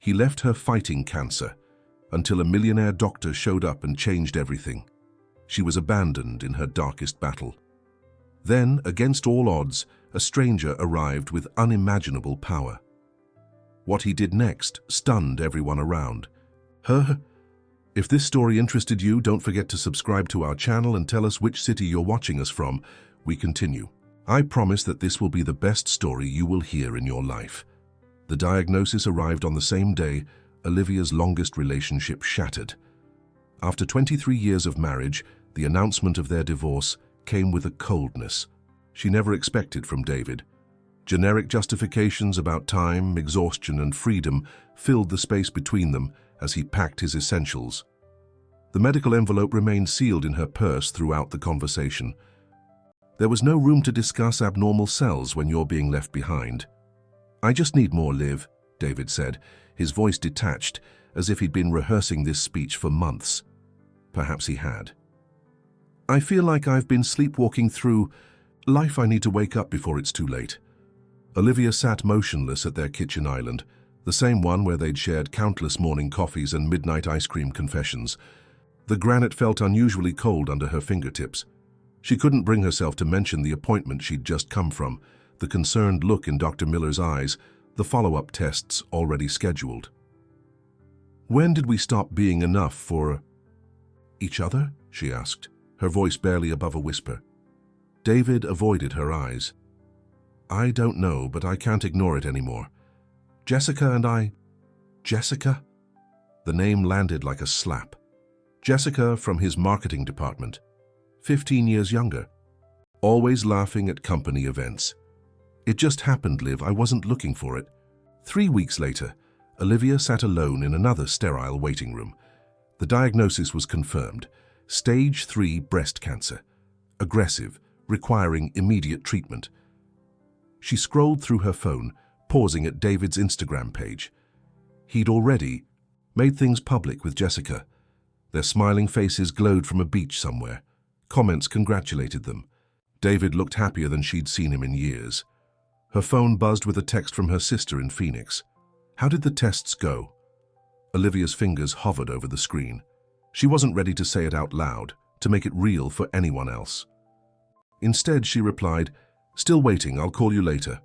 He left her fighting cancer until a millionaire doctor showed up and changed everything. She was abandoned in her darkest battle. Then, against all odds, a stranger arrived with unimaginable power. What he did next stunned everyone around. If this story interested you, don't forget to subscribe to our channel and tell us which city you're watching us from. We continue. I promise that this will be the best story you will hear in your life. The diagnosis arrived on the same day Olivia's longest relationship shattered. After 23 years of marriage, the announcement of their divorce came with a coldness she never expected from David. Generic justifications about time, exhaustion, and freedom filled the space between them as he packed his essentials. The medical envelope remained sealed in her purse throughout the conversation. There was no room to discuss abnormal cells when you're being left behind. "I just need more, Liv," David said, his voice detached, as if he'd been rehearsing this speech for months. Perhaps he had. "I feel like I've been sleepwalking through life. I need to wake up before it's too late." Olivia sat motionless at their kitchen island, the same one where they'd shared countless morning coffees and midnight ice cream confessions. The granite felt unusually cold under her fingertips. She couldn't bring herself to mention the appointment she'd just come from, the concerned look in Dr. Miller's eyes, the follow-up tests already scheduled. "When did we stop being enough for each other?" she asked, her voice barely above a whisper. David avoided her eyes. "I don't know, but I can't ignore it anymore. Jessica and I..." "Jessica?" The name landed like a slap. Jessica from his marketing department, 15 years younger, always laughing at company events. "It just happened, Liv. I wasn't looking for it." 3 weeks later, Olivia sat alone in another sterile waiting room. The diagnosis was confirmed: stage 3 breast cancer, aggressive, requiring immediate treatment. She scrolled through her phone, pausing at David's Instagram page. He'd already made things public with Jessica. Their smiling faces glowed from a beach somewhere. Comments congratulated them. David looked happier than she'd seen him in years. Her phone buzzed with a text from her sister in Phoenix. "How did the tests go?" Olivia's fingers hovered over the screen. She wasn't ready to say it out loud, to make it real for anyone else. Instead, she replied, "Still waiting, I'll call you later."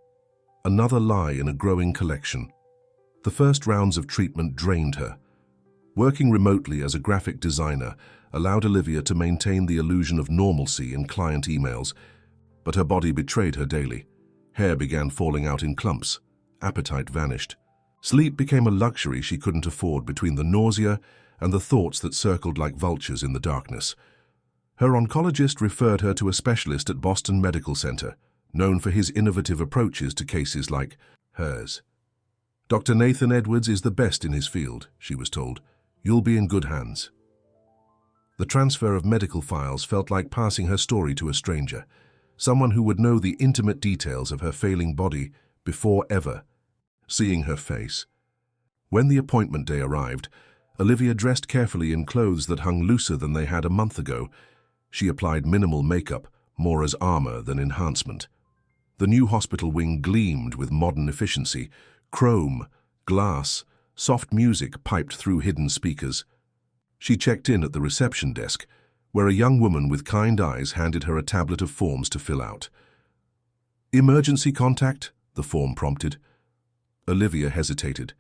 Another lie in a growing collection. The first rounds of treatment drained her. Working remotely as a graphic designer allowed Olivia to maintain the illusion of normalcy in client emails, but her body betrayed her daily. Hair began falling out in clumps. Appetite vanished. Sleep became a luxury she couldn't afford between the nausea and the thoughts that circled like vultures in the darkness. Her oncologist referred her to a specialist at Boston Medical Center, known for his innovative approaches to cases like hers. "Dr. Nathan Edwards is the best in his field," she was told. "You'll be in good hands." The transfer of medical files felt like passing her story to a stranger, someone who would know the intimate details of her failing body before ever seeing her face. When the appointment day arrived, Olivia dressed carefully in clothes that hung looser than they had a month ago. She applied minimal makeup, more as armor than enhancement. The new hospital wing gleamed with modern efficiency: chrome, glass, soft music piped through hidden speakers. She checked in at the reception desk, where a young woman with kind eyes handed her a tablet of forms to fill out. "Emergency contact?" the form prompted. Olivia hesitated.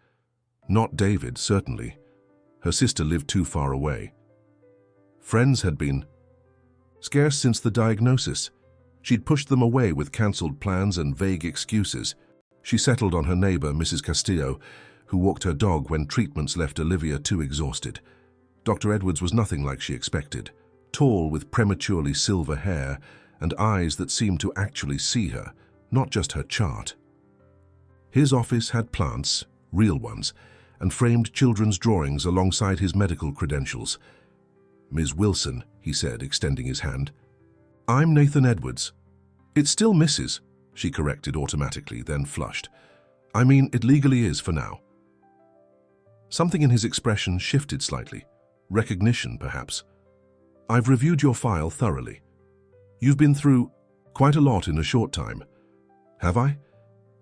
Not David, certainly. Her sister lived too far away. Friends had been scarce since the diagnosis. She'd pushed them away with cancelled plans and vague excuses. She settled on her neighbor, Mrs. Castillo, who walked her dog when treatments left Olivia too exhausted. Dr. Edwards was nothing like she expected. Tall with prematurely silver hair and eyes that seemed to actually see her, not just her chart. His office had plants, real ones, and framed children's drawings alongside his medical credentials. "Ms. Wilson," he said, extending his hand. "I'm Nathan Edwards." "It's still Mrs.," she corrected automatically, then flushed. "I mean, it legally is for now." Something in his expression shifted slightly. Recognition, perhaps. "I've reviewed your file thoroughly. You've been through quite a lot in a short time." "Have I?"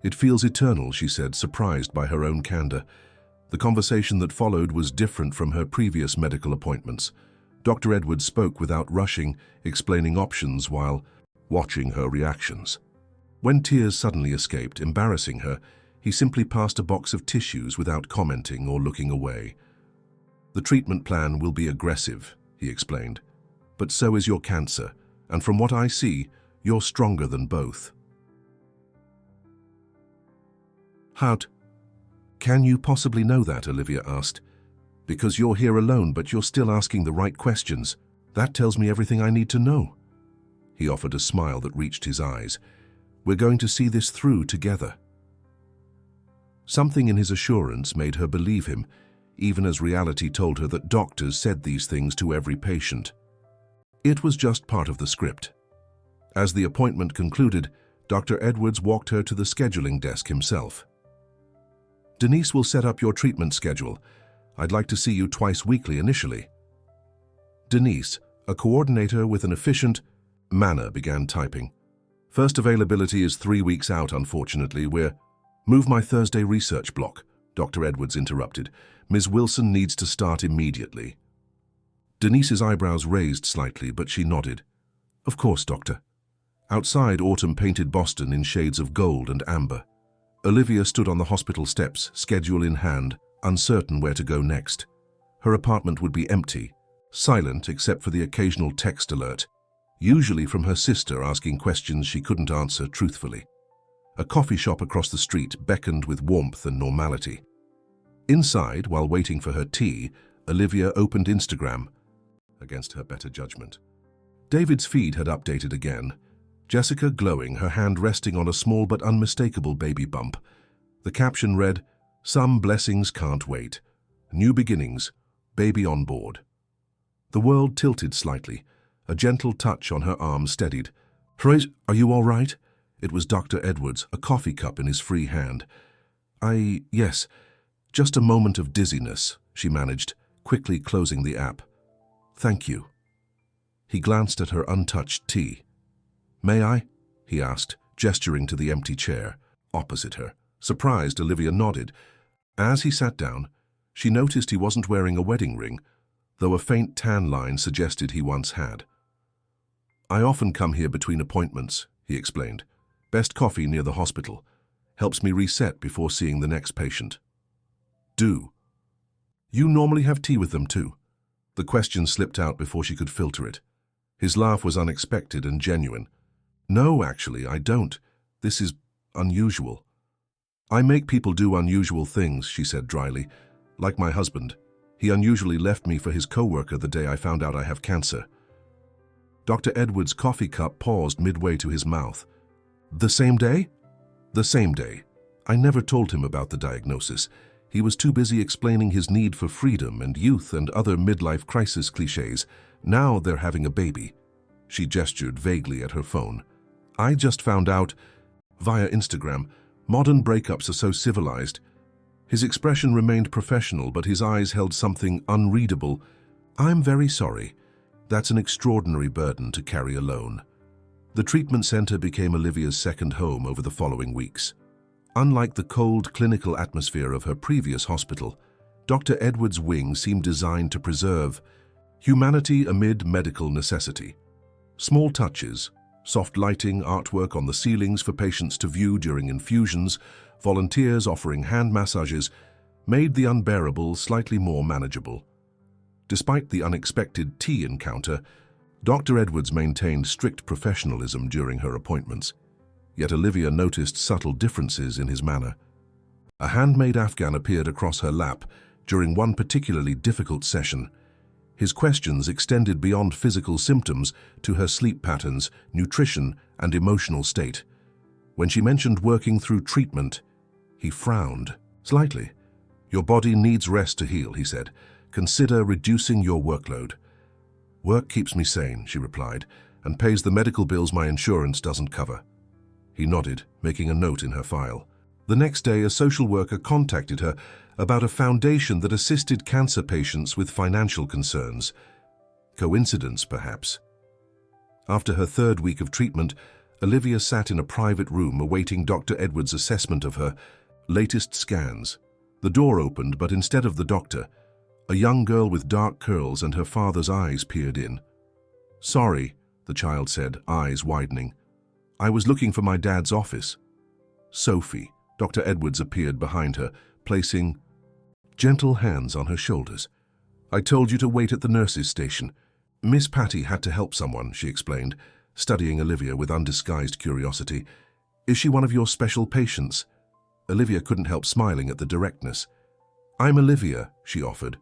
"It feels eternal," she said, surprised by her own candor. The conversation that followed was different from her previous medical appointments. Dr. Edwards spoke without rushing, explaining options while watching her reactions. When tears suddenly escaped, embarrassing her, he simply passed a box of tissues without commenting or looking away. "The treatment plan will be aggressive," he explained. "But so is your cancer, and from what I see, you're stronger than both." "How can you possibly know that?" Olivia asked. "Because you're here alone, but you're still asking the right questions. That tells me everything I need to know." He offered a smile that reached his eyes. "We're going to see this through together." Something in his assurance made her believe him, even as reality told her that doctors said these things to every patient. It was just part of the script. As the appointment concluded, Dr. Edwards walked her to the scheduling desk himself. "Denise will set up your treatment schedule. I'd like to see you twice weekly initially." Denise, a coordinator with an efficient manner, began typing. "First availability is 3 weeks out, unfortunately. Move my Thursday research block," Dr. Edwards interrupted. "Ms. Wilson needs to start immediately." Denise's eyebrows raised slightly, but she nodded. "Of course, doctor." Outside, autumn painted Boston in shades of gold and amber. Olivia stood on the hospital steps, schedule in hand, uncertain where to go next. Her apartment would be empty, silent except for the occasional text alert, usually from her sister asking questions she couldn't answer truthfully. A coffee shop across the street beckoned with warmth and normality. Inside, while waiting for her tea, Olivia opened Instagram, against her better judgment. David's feed had updated again. Jessica glowing, her hand resting on a small but unmistakable baby bump. The caption read, "Some blessings can't wait. New beginnings. Baby on board." The world tilted slightly. A gentle touch on her arm steadied. "Praise, are you all right?" It was Dr. Edwards, a coffee cup in his free hand. Yes, just a moment of dizziness," she managed, quickly closing the app. "Thank you." He glanced at her untouched tea. "May I?" he asked, gesturing to the empty chair opposite her. Surprised, Olivia nodded. As he sat down, she noticed he wasn't wearing a wedding ring, though a faint tan line suggested he once had. "I often come here between appointments," he explained. "Best coffee near the hospital. Helps me reset before seeing the next patient." "Do you normally have tea with them too?" The question slipped out before she could filter it. His laugh was unexpected and genuine. "No, actually, I don't. This is unusual." "I make people do unusual things," she said dryly. "Like my husband. He unusually left me for his coworker the day I found out I have cancer." Dr. Edwards' coffee cup paused midway to his mouth. "The same day?" "The same day. I never told him about the diagnosis. He was too busy explaining his need for freedom and youth and other midlife crisis cliches. Now they're having a baby." She gestured vaguely at her phone. "I just found out via Instagram. Modern breakups are so civilized." His expression remained professional, but his eyes held something unreadable. "I'm very sorry. That's an extraordinary burden to carry alone." The treatment center became Olivia's second home over the following weeks. Unlike the cold, clinical atmosphere of her previous hospital, Dr. Edwards' wing seemed designed to preserve humanity amid medical necessity. Small touches, soft lighting, artwork on the ceilings for patients to view during infusions, volunteers offering hand massages, made the unbearable slightly more manageable. Despite the unexpected tea encounter, Dr. Edwards maintained strict professionalism during her appointments. Yet Olivia noticed subtle differences in his manner. A handmade Afghan appeared across her lap during one particularly difficult session. His questions extended beyond physical symptoms to her sleep patterns, nutrition, and emotional state. When she mentioned working through treatment, he frowned slightly. "Your body needs rest to heal," he said. "Consider reducing your workload." "Work keeps me sane," she replied, "and pays the medical bills my insurance doesn't cover." He nodded, making a note in her file. The next day, a social worker contacted her about a foundation that assisted cancer patients with financial concerns. Coincidence, perhaps? After her third week of treatment, Olivia sat in a private room awaiting Dr. Edwards' assessment of her latest scans. The door opened, but instead of the doctor, a young girl with dark curls and her father's eyes peered in. "Sorry," the child said, eyes widening. "I was looking for my dad's office." "Sophie," Dr. Edwards appeared behind her, placing gentle hands on her shoulders. "I told you to wait at the nurse's station. Miss Patty had to help someone," she explained, studying Olivia with undisguised curiosity. "Is she one of your special patients?" Olivia couldn't help smiling at the directness. "I'm Olivia," she offered.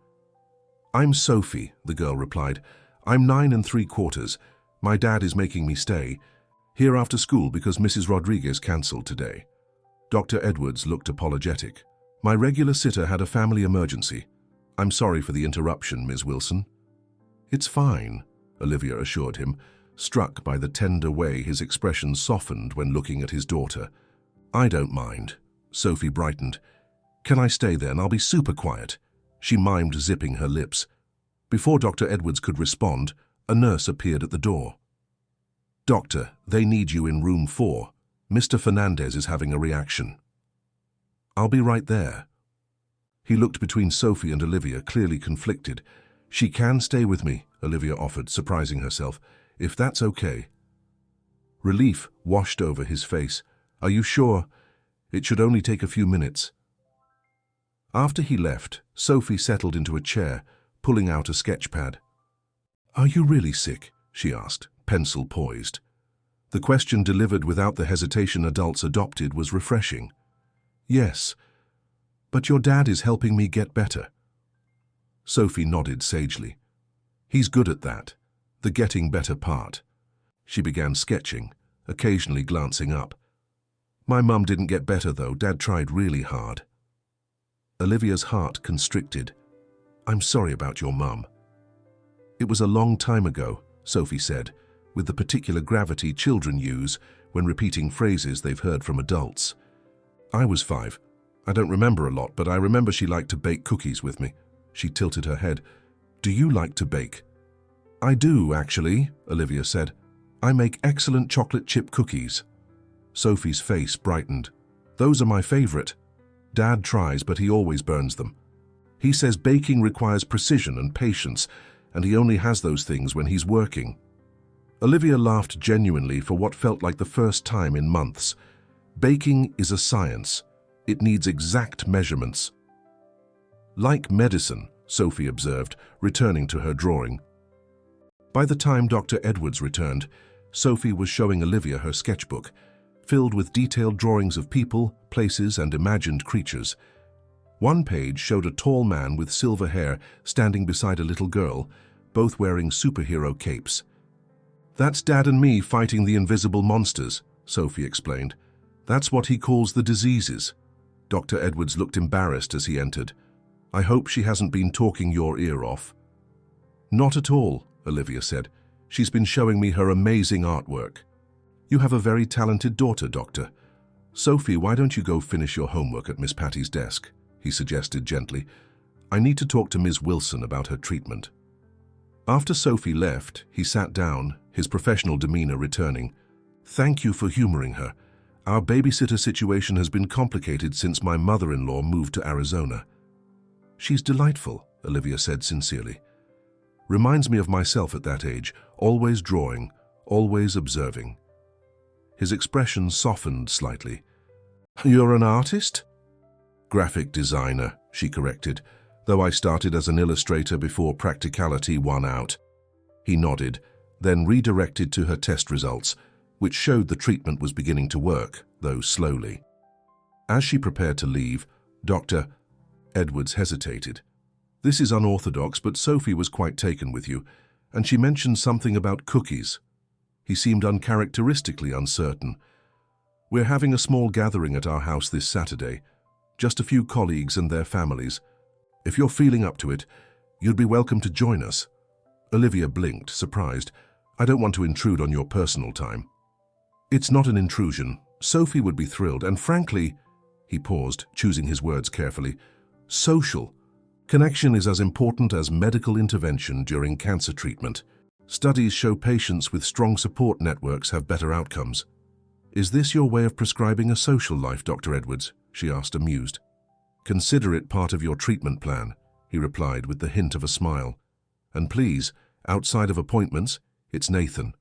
"I'm Sophie," the girl replied. "I'm 9 3/4. My dad is making me stay here after school because Mrs. Rodriguez cancelled today." Dr. Edwards looked apologetic. "My regular sitter had a family emergency. I'm sorry for the interruption, Ms. Wilson." "It's fine," Olivia assured him, struck by the tender way his expression softened when looking at his daughter. "I don't mind." Sophie brightened. "Can I stay then? I'll be super quiet." She mimed, zipping her lips. Before Dr. Edwards could respond, a nurse appeared at the door. "Doctor, they need you in room 4. Mr. Fernandez is having a reaction." "I'll be right there." He looked between Sophie and Olivia, clearly conflicted. "She can stay with me," Olivia offered, surprising herself, "if that's okay." Relief washed over his face. "Are you sure? It should only take a few minutes." After he left, Sophie settled into a chair, pulling out a sketch pad. "Are you really sick?" she asked, pencil poised. The question delivered without the hesitation adults adopted was refreshing. "Yes, but your dad is helping me get better." Sophie nodded sagely. "He's good at that, the getting better part." She began sketching, occasionally glancing up. "My mum didn't get better though, Dad tried really hard." Olivia's heart constricted. "I'm sorry about your mum." "It was a long time ago," Sophie said, with the particular gravity children use when repeating phrases they've heard from adults. "I was 5. I don't remember a lot, but I remember she liked to bake cookies with me." She tilted her head. "Do you like to bake?" "I do, actually," Olivia said. "I make excellent chocolate chip cookies." Sophie's face brightened. "Those are my favorite. Dad tries, but he always burns them. He says baking requires precision and patience, and he only has those things when he's working." Olivia laughed genuinely for what felt like the first time in months. Baking is a science. It needs exact measurements. "Like medicine," Sophie observed, returning to her drawing. By the time Dr. Edwards returned, Sophie was showing Olivia her sketchbook, filled with detailed drawings of people, places, and imagined creatures. One page showed a tall man with silver hair standing beside a little girl, both wearing superhero capes. "That's Dad and me fighting the invisible monsters," Sophie explained. "That's what he calls the diseases." Dr. Edwards looked embarrassed as he entered. "I hope she hasn't been talking your ear off." "Not at all," Olivia said. "She's been showing me her amazing artwork." "You have a very talented daughter, Doctor. Sophie, why don't you go finish your homework at Miss Patty's desk?" he suggested gently. "I need to talk to Ms. Wilson about her treatment." After Sophie left, he sat down, his professional demeanor returning. "Thank you for humoring her. Our babysitter situation has been complicated since my mother-in-law moved to Arizona." "She's delightful," Olivia said sincerely. "Reminds me of myself at that age, always drawing, always observing." His expression softened slightly. "You're an artist?" "Graphic designer," she corrected, "though I started as an illustrator before practicality won out." He nodded, then redirected to her test results, which showed the treatment was beginning to work, though slowly. As she prepared to leave, Dr. Edwards hesitated. "This is unorthodox, but Sophie was quite taken with you, and she mentioned something about cookies." He seemed uncharacteristically uncertain. "We're having a small gathering at our house this Saturday, just a few colleagues and their families. If you're feeling up to it, you'd be welcome to join us." Olivia blinked, surprised. "I don't want to intrude on your personal time." "It's not an intrusion. Sophie would be thrilled, and frankly," he paused, choosing his words carefully, "social. Connection is as important as medical intervention during cancer treatment. Studies show patients with strong support networks have better outcomes." "Is this your way of prescribing a social life, Dr. Edwards?" she asked, amused. Consider it part of your treatment plan, he replied with the hint of a smile. And please, outside of appointments, it's Nathan.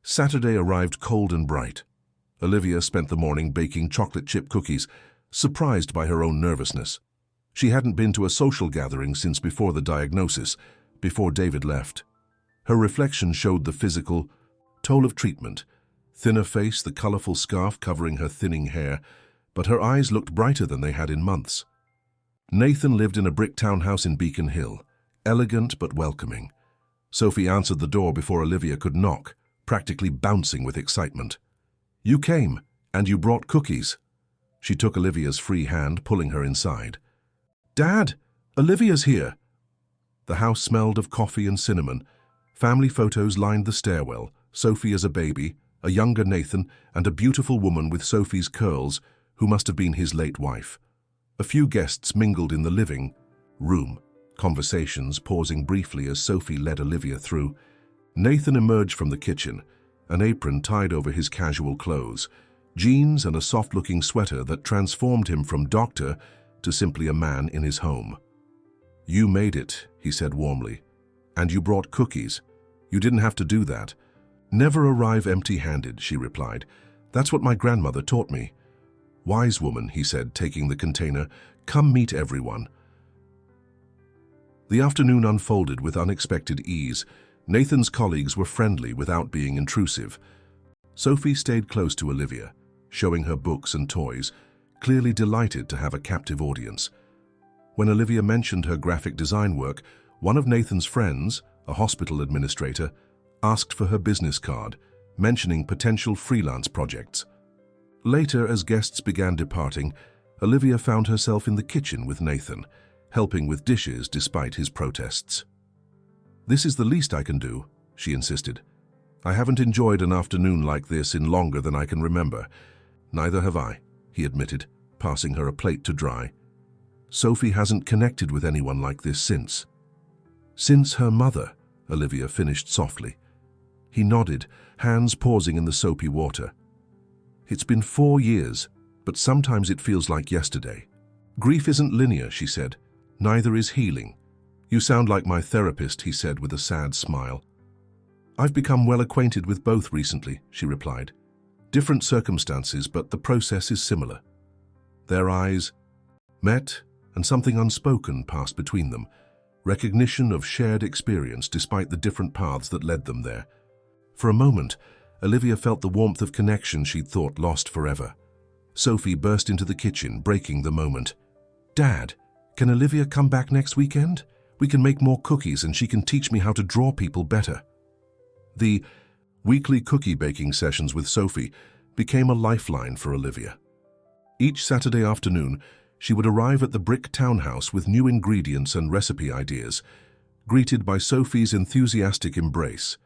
Saturday arrived cold and bright. Olivia spent the morning baking chocolate chip cookies, surprised by her own nervousness. She hadn't been to a social gathering since before the diagnosis, before David left. Her reflection showed the physical toll of treatment, thinner face, the colorful scarf covering her thinning hair, but her eyes looked brighter than they had in months. Nathan lived in a brick townhouse in Beacon Hill, elegant but welcoming. Sophie answered the door before Olivia could knock, practically bouncing with excitement. "You came, and you brought cookies." She took Olivia's free hand, pulling her inside. "Dad, Olivia's here." The house smelled of coffee and cinnamon. Family photos lined the stairwell, Sophie as a baby, a younger Nathan, and a beautiful woman with Sophie's curls, who must have been his late wife. A few guests mingled in the living room, conversations pausing briefly as Sophie led Olivia through. Nathan emerged from the kitchen, an apron tied over his casual clothes, jeans and a soft-looking sweater that transformed him from doctor to simply a man in his home. "You made it," he said warmly. "And you brought cookies. You didn't have to do that." "Never arrive empty-handed," she replied. "That's what my grandmother taught me." "Wise woman," he said, taking the container. "Come meet everyone." The afternoon unfolded with unexpected ease. Nathan's colleagues were friendly without being intrusive. Sophie stayed close to Olivia, showing her books and toys, clearly delighted to have a captive audience. When Olivia mentioned her graphic design work, one of Nathan's friends, a hospital administrator, asked for her business card, mentioning potential freelance projects. Later, as guests began departing, Olivia found herself in the kitchen with Nathan, helping with dishes despite his protests. "This is the least I can do," she insisted. "I haven't enjoyed an afternoon like this in longer than I can remember." "Neither have I," he admitted, passing her a plate to dry. "Sophie hasn't connected with anyone like this since." "Since her mother," Olivia finished softly. He nodded, hands pausing in the soapy water. "It's been 4 years, but sometimes it feels like yesterday." "Grief isn't linear," she said. "Neither is healing." "You sound like my therapist," he said with a sad smile. "I've become well acquainted with both recently," she replied. "Different circumstances, but the process is similar." Their eyes met, and something unspoken passed between them, recognition of shared experience despite the different paths that led them there. For a moment, Olivia felt the warmth of connection she'd thought lost forever. Sophie burst into the kitchen, breaking the moment. "Dad, can Olivia come back next weekend? We can make more cookies and she can teach me how to draw people better." The weekly cookie baking sessions with Sophie became a lifeline for Olivia. Each Saturday afternoon, she would arrive at the brick townhouse with new ingredients and recipe ideas, greeted by Sophie's enthusiastic embrace.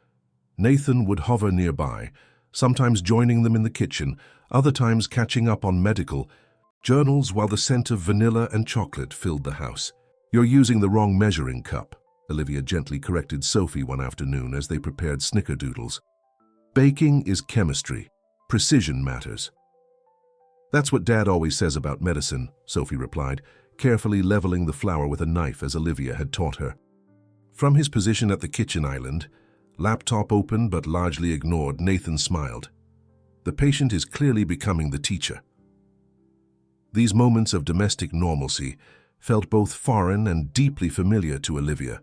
Nathan would hover nearby, sometimes joining them in the kitchen, other times catching up on medical journals while the scent of vanilla and chocolate filled the house. "You're using the wrong measuring cup," Olivia gently corrected Sophie one afternoon as they prepared snickerdoodles. "Baking is chemistry. Precision matters." "That's what Dad always says about medicine," Sophie replied, carefully leveling the flour with a knife as Olivia had taught her. From his position at the kitchen island, laptop open but largely ignored, Nathan smiled. The patient is clearly becoming the teacher. These moments of domestic normalcy felt both foreign and deeply familiar to Olivia.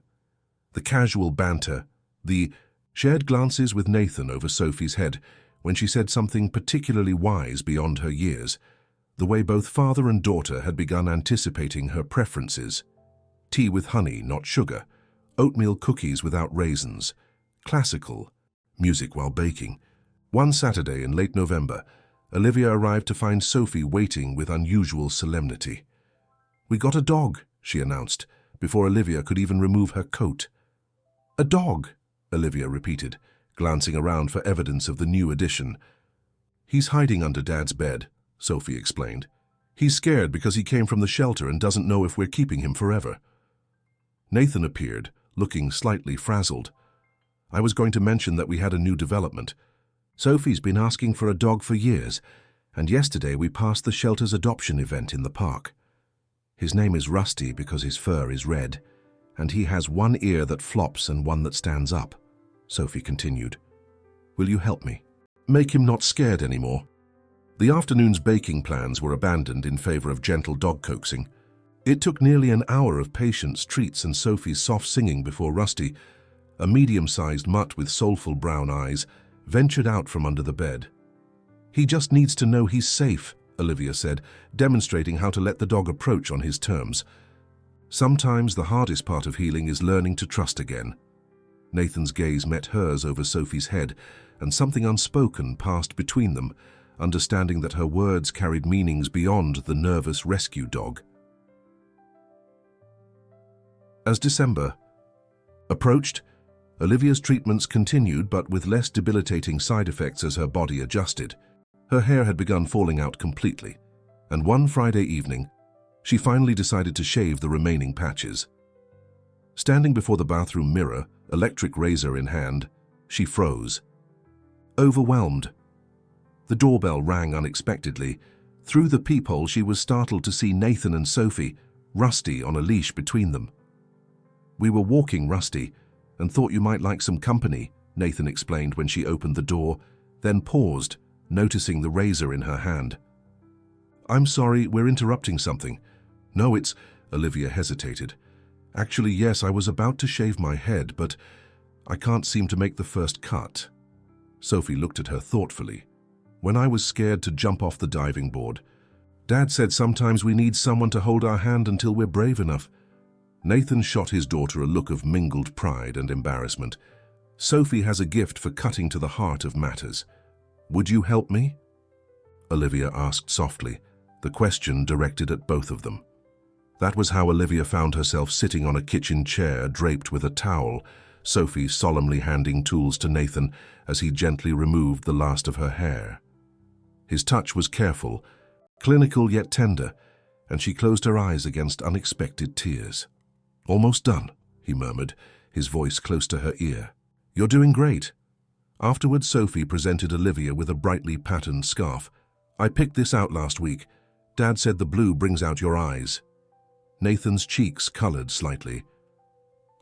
The casual banter, the shared glances with Nathan over Sophie's head when she said something particularly wise beyond her years, the way both father and daughter had begun anticipating her preferences. Tea with honey, not sugar, oatmeal cookies without raisins, classical music while baking. One Saturday in late November, Olivia arrived to find Sophie waiting with unusual solemnity. "We got a dog," she announced, before Olivia could even remove her coat. "A dog," Olivia repeated, glancing around for evidence of the new addition. "He's hiding under Dad's bed," Sophie explained. "He's scared because he came from the shelter and doesn't know if we're keeping him forever." Nathan appeared, looking slightly frazzled. "I was going to mention that we had a new development. Sophie's been asking for a dog for years, and yesterday we passed the shelter's adoption event in the park." His name is Rusty because his fur is red, and he has one ear that flops and one that stands up, Sophie continued. Will you help me? Make him not scared anymore. The afternoon's baking plans were abandoned in favor of gentle dog coaxing. It took nearly an hour of patience, treats, and Sophie's soft singing before Rusty, a medium-sized mutt with soulful brown eyes, ventured out from under the bed. He just needs to know he's safe, Olivia said, demonstrating how to let the dog approach on his terms. Sometimes the hardest part of healing is learning to trust again. Nathan's gaze met hers over Sophie's head, and something unspoken passed between them, understanding that her words carried meanings beyond the nervous rescue dog. As December approached, Olivia's treatments continued, but with less debilitating side effects as her body adjusted. Her hair had begun falling out completely, and one Friday evening, she finally decided to shave the remaining patches. Standing before the bathroom mirror, electric razor in hand, she froze. Overwhelmed. The doorbell rang unexpectedly. Through the peephole, she was startled to see Nathan and Sophie, Rusty on a leash between them. We were walking, Rusty, and thought you might like some company, Nathan explained when she opened the door, then paused, noticing the razor in her hand. I'm sorry, we're interrupting something. No, it's... Olivia hesitated. Actually, yes, I was about to shave my head, but I can't seem to make the first cut. Sophie looked at her thoughtfully. When I was scared to jump off the diving board, Dad said sometimes we need someone to hold our hand until we're brave enough. Nathan shot his daughter a look of mingled pride and embarrassment. Sophie has a gift for cutting to the heart of matters. Would you help me? Olivia asked softly, the question directed at both of them. That was how Olivia found herself sitting on a kitchen chair draped with a towel, Sophie solemnly handing tools to Nathan as he gently removed the last of her hair. His touch was careful, clinical yet tender, and she closed her eyes against unexpected tears. Almost done, he murmured, his voice close to her ear. You're doing great. Afterwards, Sophie presented Olivia with a brightly patterned scarf. I picked this out last week. Dad said the blue brings out your eyes. Nathan's cheeks colored slightly.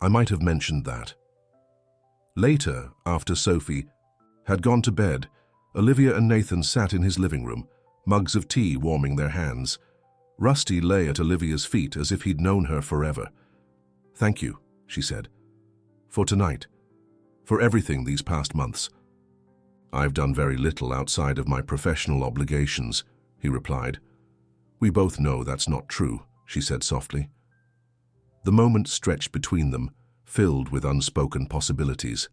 I might have mentioned that. Later, after Sophie had gone to bed, Olivia and Nathan sat in his living room, mugs of tea warming their hands. Rusty lay at Olivia's feet as if he'd known her forever. Thank you, she said. For tonight. For everything these past months. I've done very little outside of my professional obligations, he replied. We both know that's not true, she said softly. The moment stretched between them, filled with unspoken possibilities.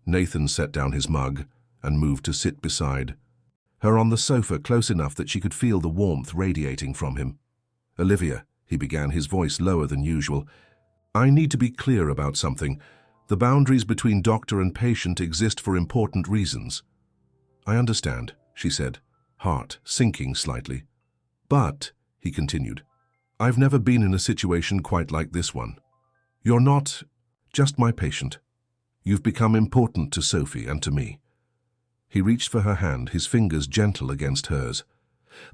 Nathan set down his mug and moved to sit beside her on the sofa, close enough that she could feel the warmth radiating from him. Olivia, he began, his voice lower than usual, I need to be clear about something. The boundaries between doctor and patient exist for important reasons. I understand, she said, heart sinking slightly. But, he continued, I've never been in a situation quite like this one. You're not just my patient. You've become important to Sophie and to me. He reached for her hand, his fingers gentle against hers.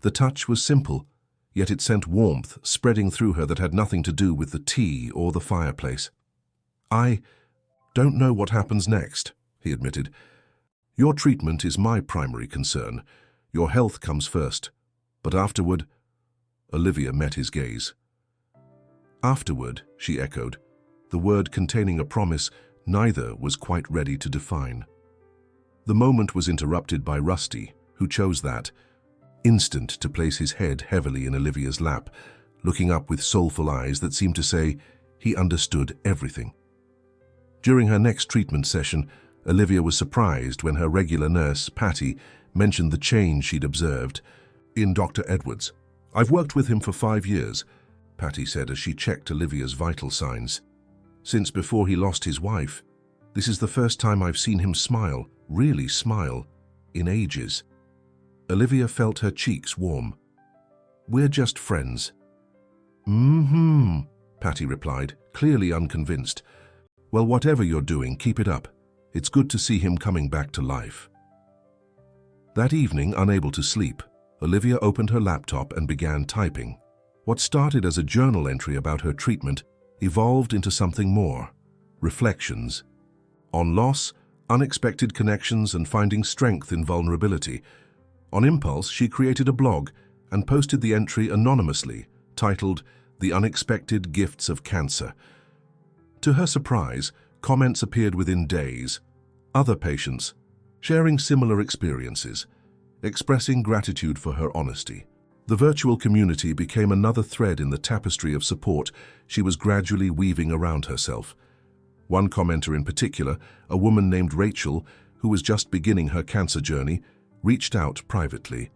The touch was simple, yet it sent warmth spreading through her that had nothing to do with the tea or the fireplace. I don't know what happens next, he admitted. Your treatment is my primary concern. Your health comes first. But afterward, Olivia met his gaze. Afterward, she echoed, the word containing a promise neither was quite ready to define. The moment was interrupted by Rusty, who chose that instant to place his head heavily in Olivia's lap, looking up with soulful eyes that seemed to say he understood everything. During her next treatment session, Olivia was surprised when her regular nurse, Patty, mentioned the change she'd observed in Dr. Edwards. I've worked with him for 5 years, Patty said as she checked Olivia's vital signs. Since before he lost his wife, this is the first time I've seen him smile, really smile, in ages. Olivia felt her cheeks warm. We're just friends. Patty replied, clearly unconvinced. Well, whatever you're doing, keep it up. It's good to see him coming back to life. That evening, unable to sleep, Olivia opened her laptop and began typing. What started as a journal entry about her treatment evolved into something more: reflections on loss, unexpected connections, and finding strength in vulnerability. On impulse, she created a blog and posted the entry anonymously, titled "The Unexpected Gifts of Cancer." To her surprise, comments appeared within days. Other patients, sharing similar experiences, expressing gratitude for her honesty. The virtual community became another thread in the tapestry of support she was gradually weaving around herself. One commenter in particular, a woman named Rachel, who was just beginning her cancer journey, reached out privately.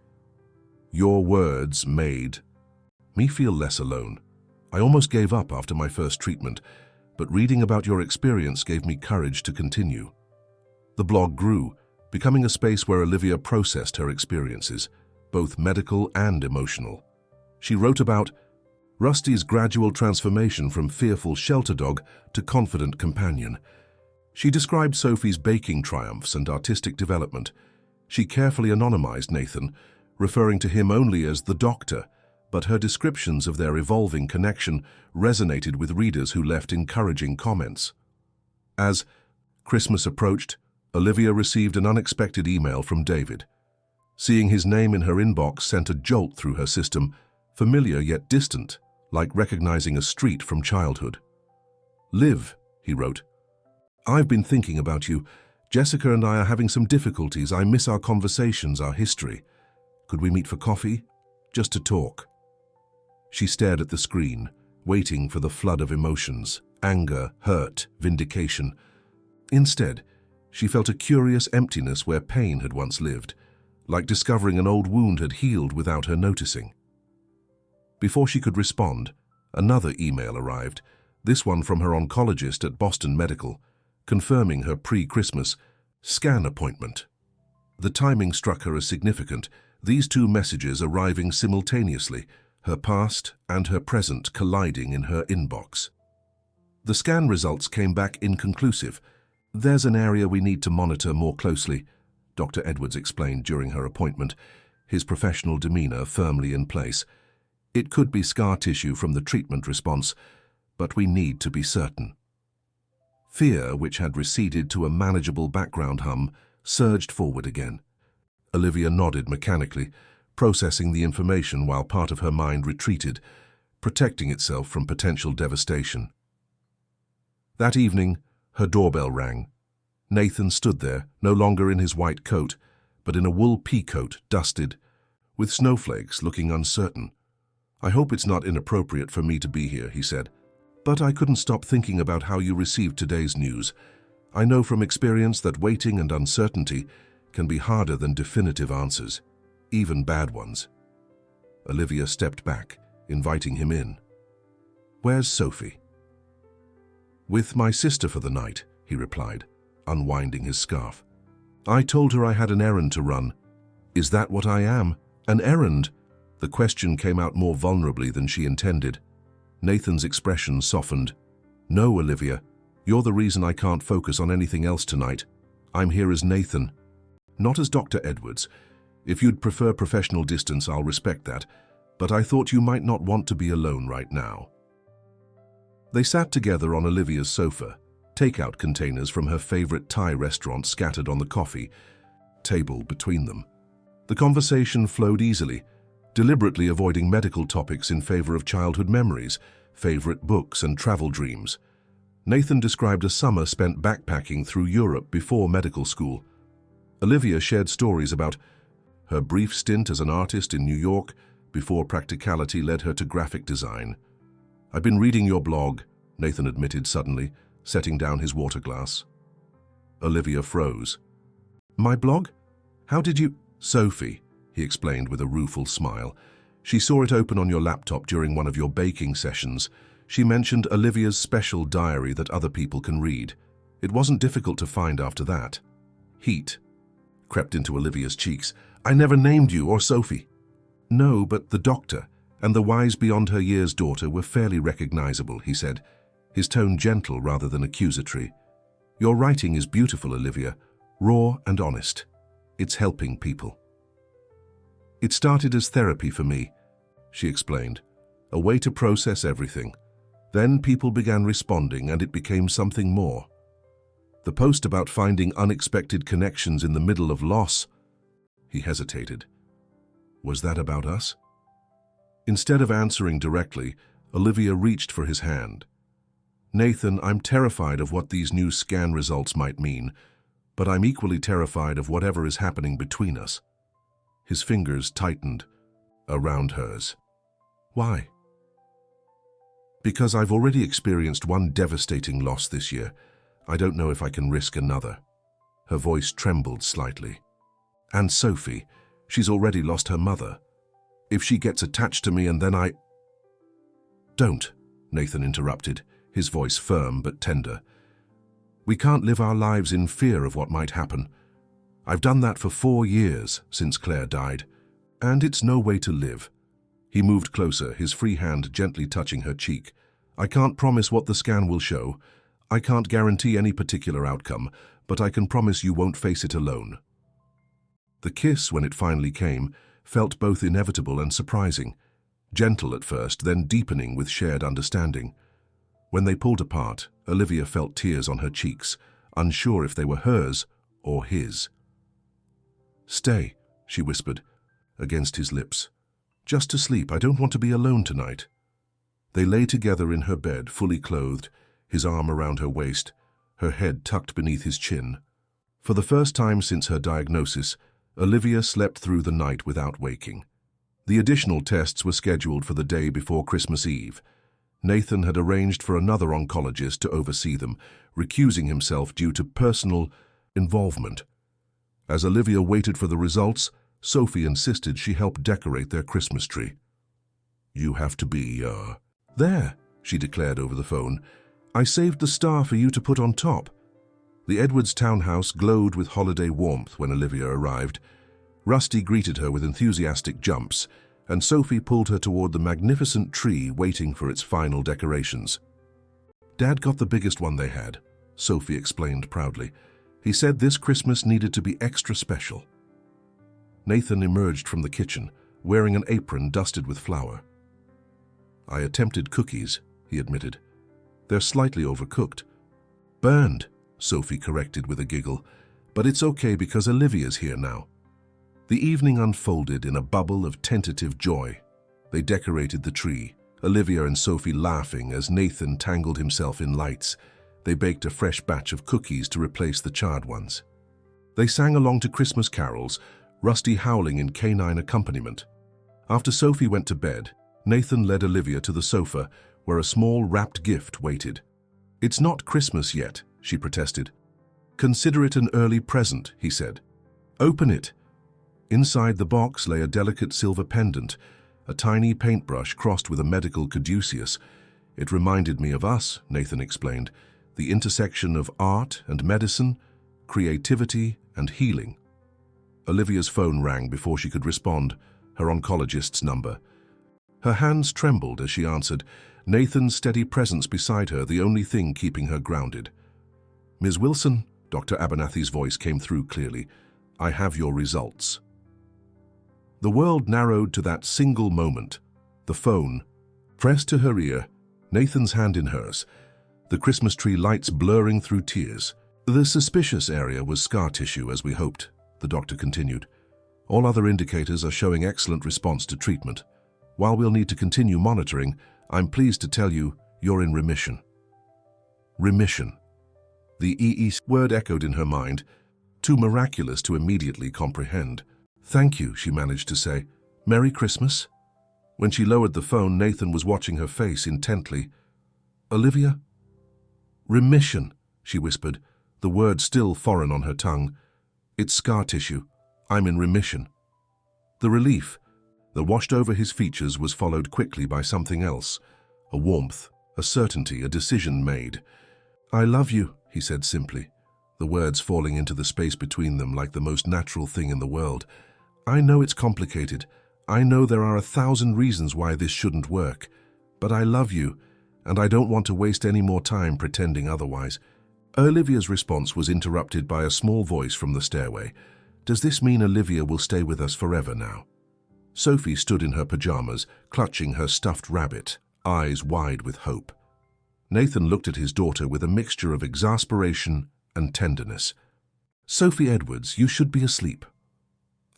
"Your words made me feel less alone. I almost gave up after my first treatment, but reading about your experience gave me courage to continue." The blog grew, becoming a space where Olivia processed her experiences, both medical and emotional. She wrote about Rusty's gradual transformation from fearful shelter dog to confident companion. She described Sophie's baking triumphs and artistic development. She carefully anonymized Nathan, referring to him only as the doctor, but her descriptions of their evolving connection resonated with readers who left encouraging comments. As Christmas approached, Olivia received an unexpected email from David. Seeing his name in her inbox sent a jolt through her system, familiar yet distant, like recognizing a street from childhood. "Liv," he wrote, "I've been thinking about you. Jessica and I are having some difficulties. I miss our conversations, our history. Could we meet for coffee? Just to talk." She stared at the screen, waiting for the flood of emotions: anger, hurt, vindication. Instead, she felt a curious emptiness where pain had once lived, like discovering an old wound had healed without her noticing. Before she could respond, another email arrived, this one from her oncologist at Boston Medical, confirming her pre-Christmas scan appointment. The timing struck her as significant, these two messages arriving simultaneously, her past and her present colliding in her inbox. The scan results came back inconclusive. "There's an area we need to monitor more closely," Dr. Edwards explained during her appointment, his professional demeanor firmly in place. "It could be scar tissue from the treatment response, but we need to be certain." Fear, which had receded to a manageable background hum, surged forward again. Olivia nodded mechanically, processing the information while part of her mind retreated, protecting itself from potential devastation. That evening, her doorbell rang. Nathan stood there, no longer in his white coat, but in a wool peacoat, dusted, with snowflakes, looking uncertain. "I hope it's not inappropriate for me to be here," he said, "but I couldn't stop thinking about how you received today's news. I know from experience that waiting and uncertainty can be harder than definitive answers, even bad ones." Olivia stepped back, inviting him in. "Where's Sophie?" "With my sister for the night," he replied, unwinding his scarf. "I told her I had an errand to run." "Is that what I am? An errand?" The question came out more vulnerably than she intended. Nathan's expression softened. "No, Olivia. You're the reason I can't focus on anything else tonight. I'm here as Nathan, not as Dr. Edwards. If you'd prefer professional distance, I'll respect that, but I thought you might not want to be alone right now." They sat together on Olivia's sofa, takeout containers from her favorite Thai restaurant scattered on the coffee table between them. The conversation flowed easily, deliberately avoiding medical topics in favor of childhood memories, favorite books, and travel dreams. Nathan described a summer spent backpacking through Europe before medical school. Olivia shared stories about her brief stint as an artist in New York before practicality led her to graphic design. "I've been reading your blog," Nathan admitted suddenly, setting down his water glass. Olivia froze. "My blog? How did you—" "Sophie," he explained with a rueful smile. "She saw it open on your laptop during one of your baking sessions. She mentioned Olivia's special diary that other people can read. It wasn't difficult to find after that." Heat crept into Olivia's cheeks. "I never named you or Sophie." "No, but the doctor and the wise beyond her years daughter were fairly recognizable," he said, his tone gentle rather than accusatory. "Your writing is beautiful, Olivia, raw and honest. It's helping people." "It started as therapy for me," she explained. a way to process everything. Then people began responding and it became something more. The post about finding unexpected connections in the middle of loss. He hesitated. Was that about us? Instead of answering directly, Olivia reached for his hand. Nathan, I'm terrified of what these new scan results might mean, but I'm equally terrified of whatever is happening between us. His fingers tightened around hers. Why? Because I've already experienced one devastating loss this year. I don't know if I can risk another. Her voice trembled slightly. And Sophie, she's already lost her mother. If she gets attached to me and then I... Don't, Nathan interrupted, his voice firm but tender. We can't live our lives in fear of what might happen. I've done that for 4 years since Claire died, and it's no way to live. He moved closer, his free hand gently touching her cheek. I can't promise what the scan will show. I can't guarantee any particular outcome, but I can promise you won't face it alone. The kiss, when it finally came, felt both inevitable and surprising. Gentle at first, then deepening with shared understanding. When they pulled apart, Olivia felt tears on her cheeks, unsure if they were hers or his. Stay, she whispered, against his lips. Just to sleep, I don't want to be alone tonight. They lay together in her bed, fully clothed, his arm around her waist, her head tucked beneath his chin. For the first time since her diagnosis, Olivia slept through the night without waking. The additional tests were scheduled for the day before Christmas Eve. Nathan had arranged for another oncologist to oversee them, recusing himself due to personal involvement. As Olivia waited for the results, Sophie insisted she help decorate their Christmas tree. You have to be, there, she declared over the phone. I saved the star for you to put on top. The Edwards townhouse glowed with holiday warmth when Olivia arrived. Rusty greeted her with enthusiastic jumps, and Sophie pulled her toward the magnificent tree waiting for its final decorations. Dad got the biggest one they had, Sophie explained proudly. He said this Christmas needed to be extra special. Nathan emerged from the kitchen, wearing an apron dusted with flour. I attempted cookies, he admitted. They're slightly overcooked. Burned, Sophie corrected with a giggle, but it's okay because Olivia's here now. The evening unfolded in a bubble of tentative joy. They decorated the tree, Olivia and Sophie laughing as Nathan tangled himself in lights. They baked a fresh batch of cookies to replace the charred ones. They sang along to Christmas carols, Rusty howling in canine accompaniment. After Sophie went to bed, Nathan led Olivia to the sofa, where a small wrapped gift waited. It's not Christmas yet, she protested. Consider it an early present, he said. Open it. Inside the box lay a delicate silver pendant, a tiny paintbrush crossed with a medical caduceus. It reminded me of us, Nathan explained, the intersection of art and medicine, creativity and healing. Olivia's phone rang before she could respond, her oncologist's number. Her hands trembled as she answered, Nathan's steady presence beside her the only thing keeping her grounded. Ms. Wilson, Dr. Abernathy's voice came through clearly. I have your results. The world narrowed to that single moment. The phone, pressed to her ear, Nathan's hand in hers, the Christmas tree lights blurring through tears. The suspicious area was scar tissue, as we hoped, the doctor continued. All other indicators are showing excellent response to treatment. While we'll need to continue monitoring, I'm pleased to tell you you're in remission. Remission. The EE word echoed in her mind, too miraculous to immediately comprehend. Thank you, she managed to say. Merry Christmas? When she lowered the phone, Nathan was watching her face intently. Olivia? Remission, she whispered, the word still foreign on her tongue. It's scar tissue. I'm in remission. The relief that washed over his features was followed quickly by something else, a warmth, a certainty, a decision made. I love you, he said simply, the words falling into the space between them like the most natural thing in the world. I know it's complicated. I know there are 1,000 reasons why this shouldn't work, but I love you, and I don't want to waste any more time pretending otherwise. Olivia's response was interrupted by a small voice from the stairway. Does this mean Olivia will stay with us forever now? Sophie stood in her pajamas, clutching her stuffed rabbit, eyes wide with hope. Nathan looked at his daughter with a mixture of exasperation and tenderness. "Sophie Edwards, you should be asleep."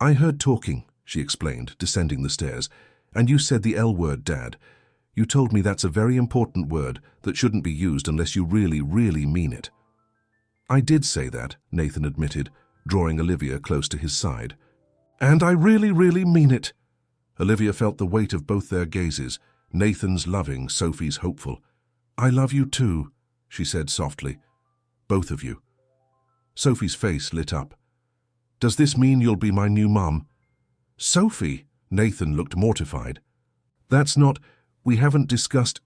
"I heard talking," she explained, descending the stairs, "and you said the L word, Dad. You told me that's a very important word that shouldn't be used unless you really, really mean it." "I did say that," Nathan admitted, drawing Olivia close to his side. "And I really, really mean it." Olivia felt the weight of both their gazes, Nathan's loving, Sophie's hopeful. "I love you too," she said softly. "Both of you." Sophie's face lit up. "Does this mean you'll be my new mom?" "Sophie," Nathan looked mortified. "That's not, we haven't discussed—"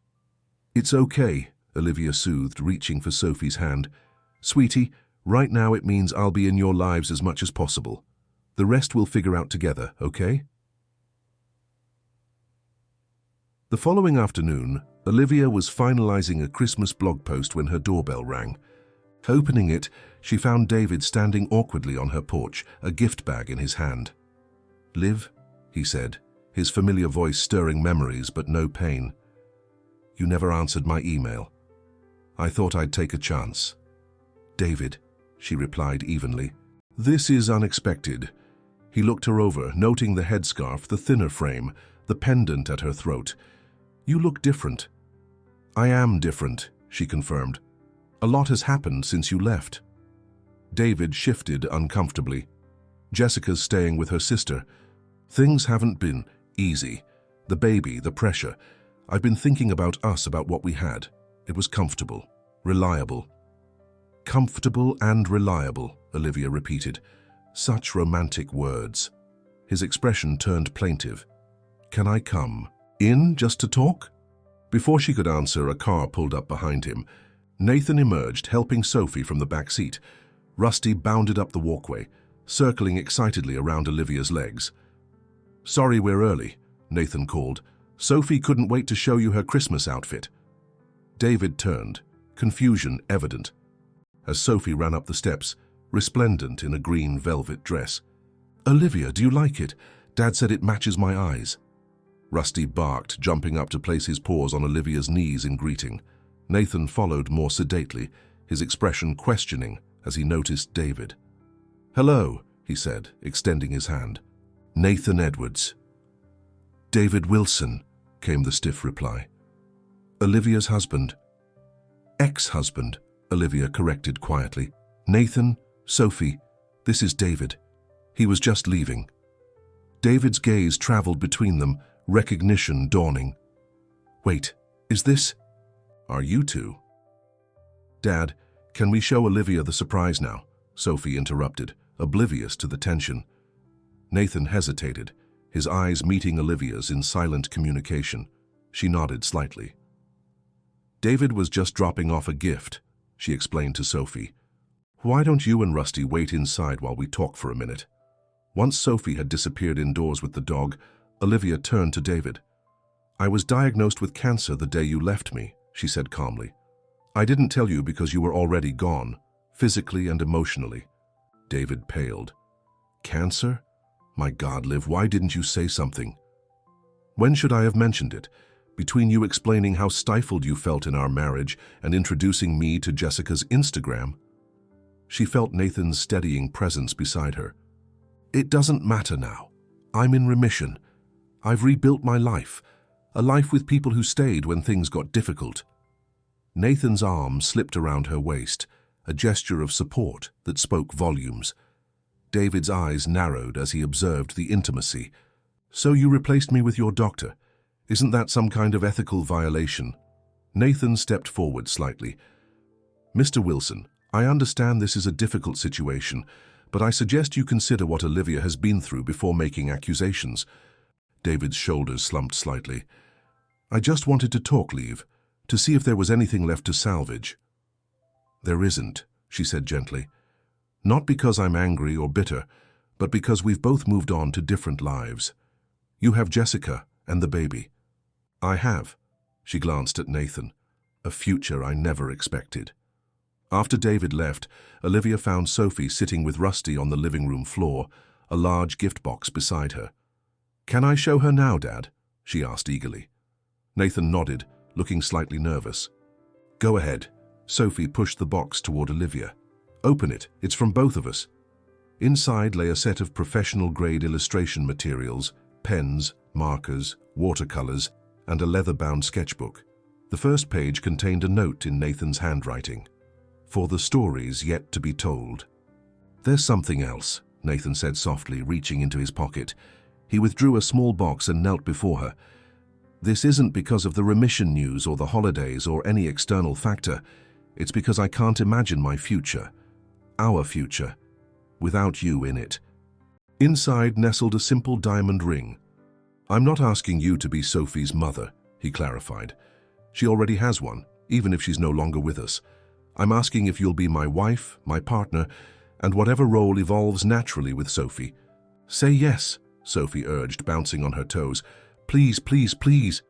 "It's okay," Olivia soothed, reaching for Sophie's hand. "Sweetie, right now it means I'll be in your lives as much as possible. The rest we'll figure out together, okay?" The following afternoon, Olivia was finalizing a Christmas blog post when her doorbell rang. Opening it, she found David standing awkwardly on her porch, a gift bag in his hand. "Liv," he said, his familiar voice stirring memories but no pain. "You never answered my email. I thought I'd take a chance." "David," she replied evenly. "This is unexpected." He looked her over, noting the headscarf, the thinner frame, the pendant at her throat. "You look different." "I am different," she confirmed. "A lot has happened since you left." David shifted uncomfortably. "Jessica's staying with her sister. Things haven't been easy. The baby, the pressure. I've been thinking about us, about what we had. It was comfortable, reliable." "Comfortable and reliable," Olivia repeated. Such romantic words. His expression turned plaintive. "Can I come in just to talk?" Before she could answer, a car pulled up behind him. Nathan emerged, helping Sophie from the back seat. Rusty bounded up the walkway, circling excitedly around Olivia's legs. "Sorry we're early," Nathan called. "Sophie couldn't wait to show you her Christmas outfit." David turned, confusion evident, as Sophie ran up the steps, resplendent in a green velvet dress. "Olivia, do you like it? Dad said it matches my eyes." Rusty barked, jumping up to place his paws on Olivia's knees in greeting. Nathan followed more sedately, his expression questioning as he noticed David. "Hello," he said, extending his hand. "Nathan Edwards." "David Wilson," came the stiff reply. "Olivia's husband." "Ex-husband," Olivia corrected quietly. "Nathan, Sophie, this is David. He was just leaving." David's gaze traveled between them, recognition dawning. "Wait, is this? Are you two?" "Dad, can we show Olivia the surprise now?" Sophie interrupted, oblivious to the tension. Nathan hesitated, his eyes meeting Olivia's in silent communication. She nodded slightly. "David was just dropping off a gift," she explained to Sophie. "Why don't you and Rusty wait inside while we talk for a minute?" Once Sophie had disappeared indoors with the dog, Olivia turned to David. "I was diagnosed with cancer the day you left me," she said calmly. "I didn't tell you because you were already gone, physically and emotionally." David paled. "Cancer? My God, Liv, why didn't you say something?" "When should I have mentioned it? Between you explaining how stifled you felt in our marriage and introducing me to Jessica's Instagram?" She felt Nathan's steadying presence beside her. "It doesn't matter now. I'm in remission. I've rebuilt my life, a life with people who stayed when things got difficult." Nathan's arm slipped around her waist, a gesture of support that spoke volumes. David's eyes narrowed as he observed the intimacy. "So you replaced me with your doctor. Isn't that some kind of ethical violation?" Nathan stepped forward slightly. "Mr. Wilson, I understand this is a difficult situation, but I suggest you consider what Olivia has been through before making accusations." David's shoulders slumped slightly. "I just wanted to talk, Liv, to see if there was anything left to salvage." "There isn't," she said gently. "Not because I'm angry or bitter, but because we've both moved on to different lives. You have Jessica and the baby. I have," she glanced at Nathan, "a future I never expected." After David left, Olivia found Sophie sitting with Rusty on the living room floor, a large gift box beside her. "Can I show her now, Dad?" she asked eagerly. Nathan nodded, looking slightly nervous. "Go ahead." Sophie pushed the box toward Olivia. "Open it. It's from both of us." Inside lay a set of professional-grade illustration materials, pens, markers, watercolors, and a leather-bound sketchbook. The first page contained a note in Nathan's handwriting. "For the stories yet to be told." "There's something else," Nathan said softly, reaching into his pocket. He withdrew a small box and knelt before her. "This isn't because of the remission news or the holidays or any external factor. It's because I can't imagine my future, our future, without you in it." Inside nestled a simple diamond ring. "I'm not asking you to be Sophie's mother," he clarified. "She already has one, even if she's no longer with us. I'm asking if you'll be my wife, my partner, and whatever role evolves naturally with Sophie." "Say yes," Sophie urged, bouncing on her toes. "Please, please, please."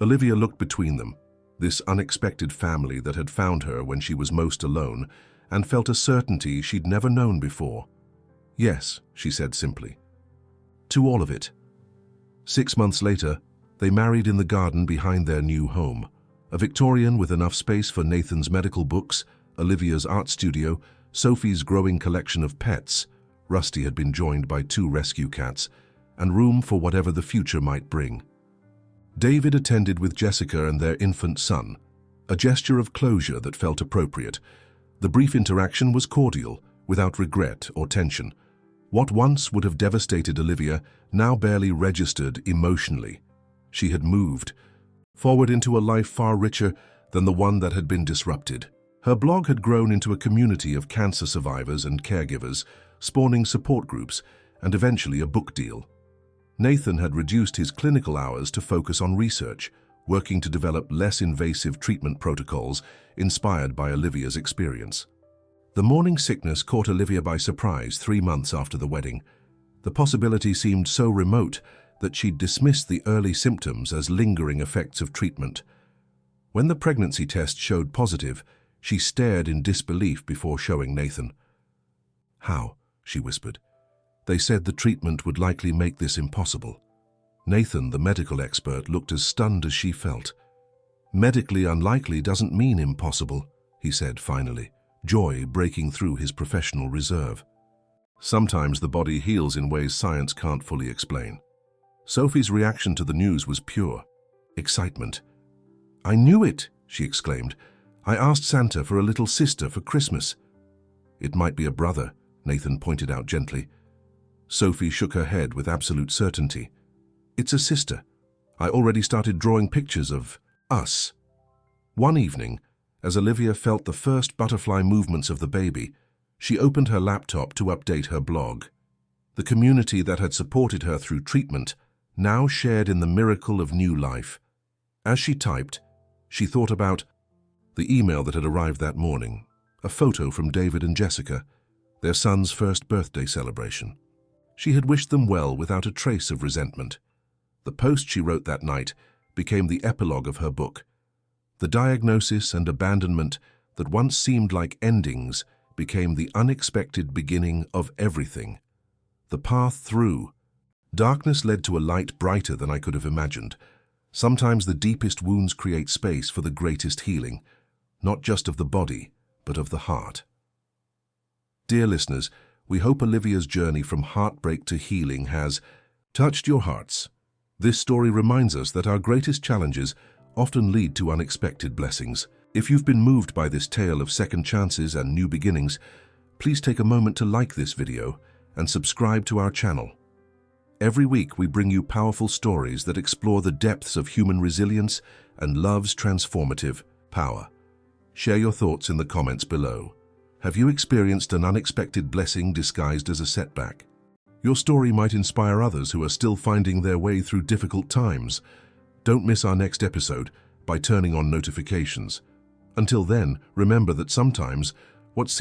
Olivia looked between them, this unexpected family that had found her when she was most alone, and felt a certainty she'd never known before. "Yes," she said simply. "To all of it." 6 months later, they married in the garden behind their new home, a Victorian with enough space for Nathan's medical books, Olivia's art studio, Sophie's growing collection of pets. Rusty had been joined by 2 rescue cats, and room for whatever the future might bring. David attended with Jessica and their infant son, a gesture of closure that felt appropriate. The brief interaction was cordial, without regret or tension. What once would have devastated Olivia now barely registered emotionally. She had moved forward into a life far richer than the one that had been disrupted. Her blog had grown into a community of cancer survivors and caregivers, spawning support groups and eventually a book deal. Nathan had reduced his clinical hours to focus on research, working to develop less invasive treatment protocols inspired by Olivia's experience. The morning sickness caught Olivia by surprise 3 months after the wedding. The possibility seemed so remote that she'd dismissed the early symptoms as lingering effects of treatment. When the pregnancy test showed positive, she stared in disbelief before showing Nathan. "How?" she whispered. "They said the treatment would likely make this impossible." Nathan, the medical expert, looked as stunned as she felt. "Medically unlikely doesn't mean impossible," he said finally, joy breaking through his professional reserve. "Sometimes the body heals in ways science can't fully explain." Sophie's reaction to the news was pure excitement. "I knew it," she exclaimed. "I asked Santa for a little sister for Christmas." "It might be a brother," Nathan pointed out gently. Sophie shook her head with absolute certainty. "It's a sister. I already started drawing pictures of us." One evening, as Olivia felt the first butterfly movements of the baby, she opened her laptop to update her blog. The community that had supported her through treatment now shared in the miracle of new life. As she typed, she thought about the email that had arrived that morning, a photo from David and Jessica, their son's first birthday celebration. She had wished them well without a trace of resentment. The post she wrote that night became the epilogue of her book. The diagnosis and abandonment that once seemed like endings became the unexpected beginning of everything. The path through. Darkness led to a light brighter than I could have imagined. Sometimes the deepest wounds create space for the greatest healing, not just of the body, but of the heart. Dear listeners, we hope Olivia's journey from heartbreak to healing has touched your hearts. This story reminds us that our greatest challenges often lead to unexpected blessings. If you've been moved by this tale of second chances and new beginnings, please take a moment to like this video and subscribe to our channel. Every week we bring you powerful stories that explore the depths of human resilience and love's transformative power. Share your thoughts in the comments below. Have you experienced an unexpected blessing disguised as a setback? Your story might inspire others who are still finding their way through difficult times. Don't miss our next episode by turning on notifications. Until then, remember that sometimes what's